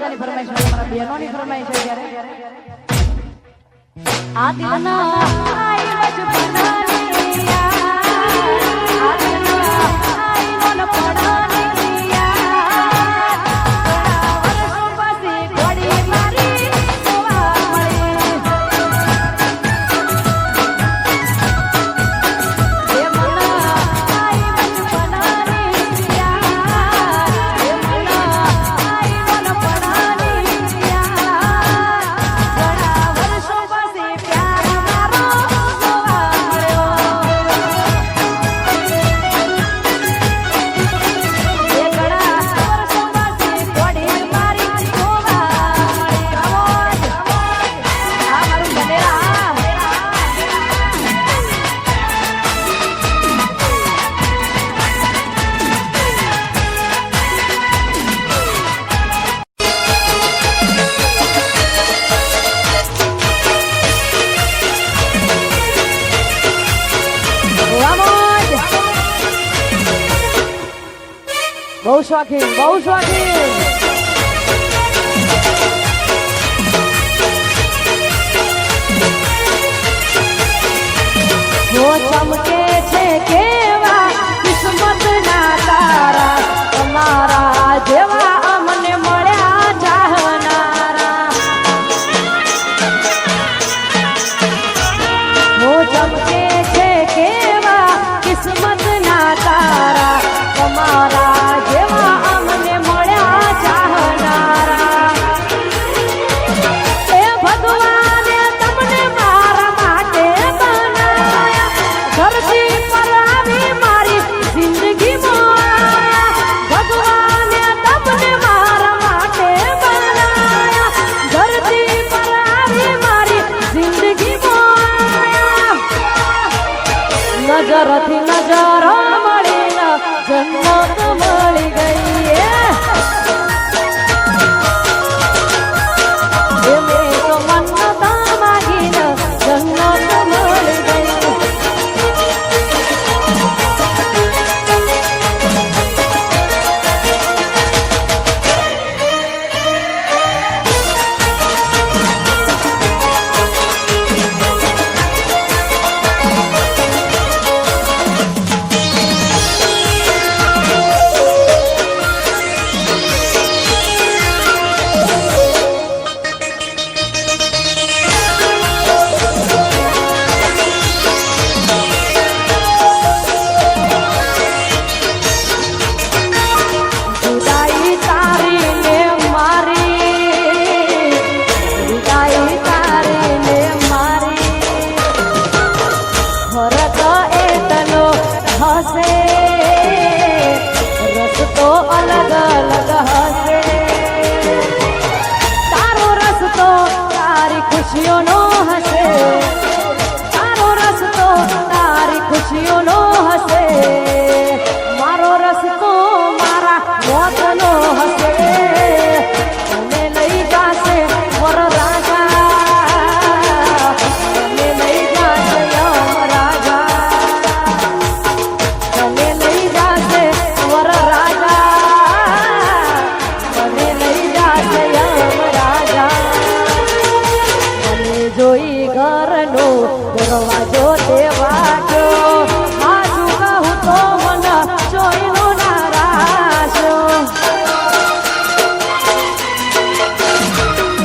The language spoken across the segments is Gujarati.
રાજાની ફરમાઈશ મારા બહેનોની ફરમાઈશ છે ત્યારે આ દિલના આઈ બચપનાની યાર આ દિલના આઈ નો ન પડાની યાર વર્ષો પછી ઘોડી મારી જોવા મળી એ મના આઈ બચપનાની યાર એ મના આઈ નો ન પડાની યાર વર્ષો પછી પ્યાર મારો જોવા મળ્યો એ ઘણા વર્ષો પછી ઘોડી મારી જોવા મળી આ મારું ગધેડા બહુ શોખીન બહુ શોખીન જો ચમકે છે કેવા કિસ્મત ના તારા તમારા જેવા અમને મળ્યા ચાહનારા જો ચમકે છે કેવા કિસ્મત ના તારા તમારા જેવા અમને મળ્યા ચાહનારા એ ભગવાને તમને મારા માટે બનાયા ધરતી પર આવી મારી જિંદગીમાં ભગવાને તમને મારા માટે બનાયા ધરતી પર આવી મારી જિંદગીમાં નજરથી નજર મળીને જન્નત મળી ગઈ એ મેં તો મન્નતા માગીને જન્નત મળી ગઈ જુદાઈ તારી ને મારી જુદાઈ તારી ને મારી ફરક એટલો હશે રસ્તો અલગ અલગ હશે તારો રસ્તો તારી ખુશીઓનો હશે તારો રસ્તો તારી ખુશીઓનો હશે મારો રસ્તો મારા મોતનો હશે મને લઈ જાશે વર રાજા મને લઈ જાશે યમ રાજા મને લઈ જાશે વર રાજા મને લઈ જાશે યમ રાજા મને જોઈ ઘરનો દરવાજો તે વાગ્યો આજુ કહું તો મન જોઈનો નારાશો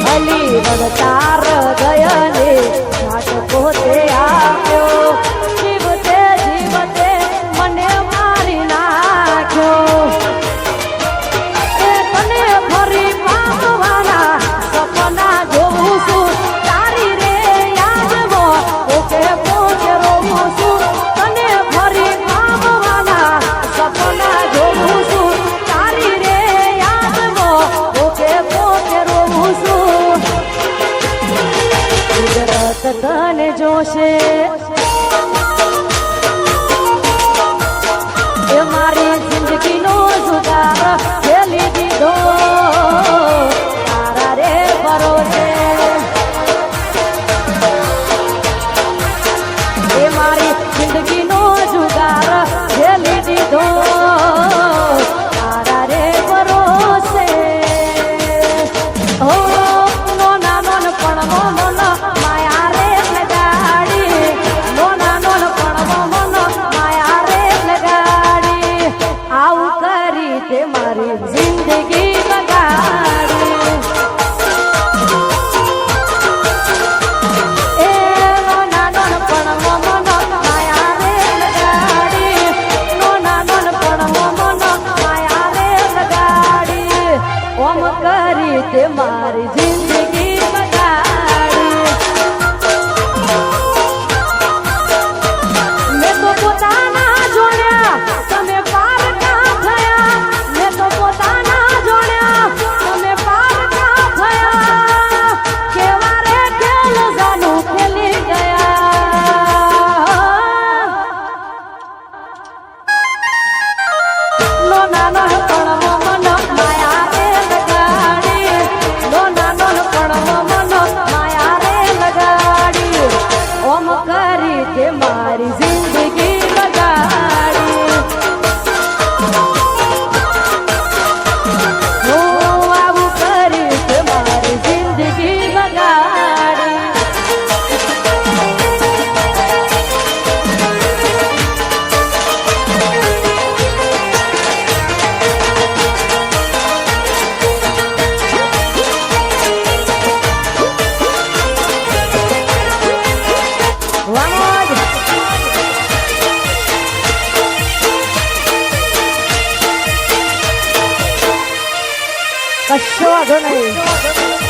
અલી વનતાર ગયને ઝાટકો તે આપ્યો જીવતે જીવતે મને મારી નાખ્યો એ તને ફરી પામવાના સપના જોઉં છું તારી રે યાદમાં પોતે પોતે રોવું છું તને ફરી પામવાના સપના જોઉં છું તારી રે યાદમાં પોતે પોતે રોવું છું કુદરત તને જોશે એ મારી જિંદગીનો જુગાર ખેલી દીધો તારા રે ભરોસે એ મારી જિંદગીનો જુગાર ખેલી દીધો તારા રે ભરોસે રીતે મારી જિંદગી બગાડી મેં તો પોતાના જોડ્યા તમે પારકા થયા મેં તો પોતાના જોડ્યા તમે પારકા થયા કેવા રે ખેલ જાનું ખેલી ગયા નો નાનો પણ મન માયા રે લગાડી નો નાનો પણ મન માયા રે લગાડી ઓમ કરી તે મારી જિંદગી બગાડી હું આવું કરી તે મારી જિંદગી બગાડી કશો વાંધો નહીં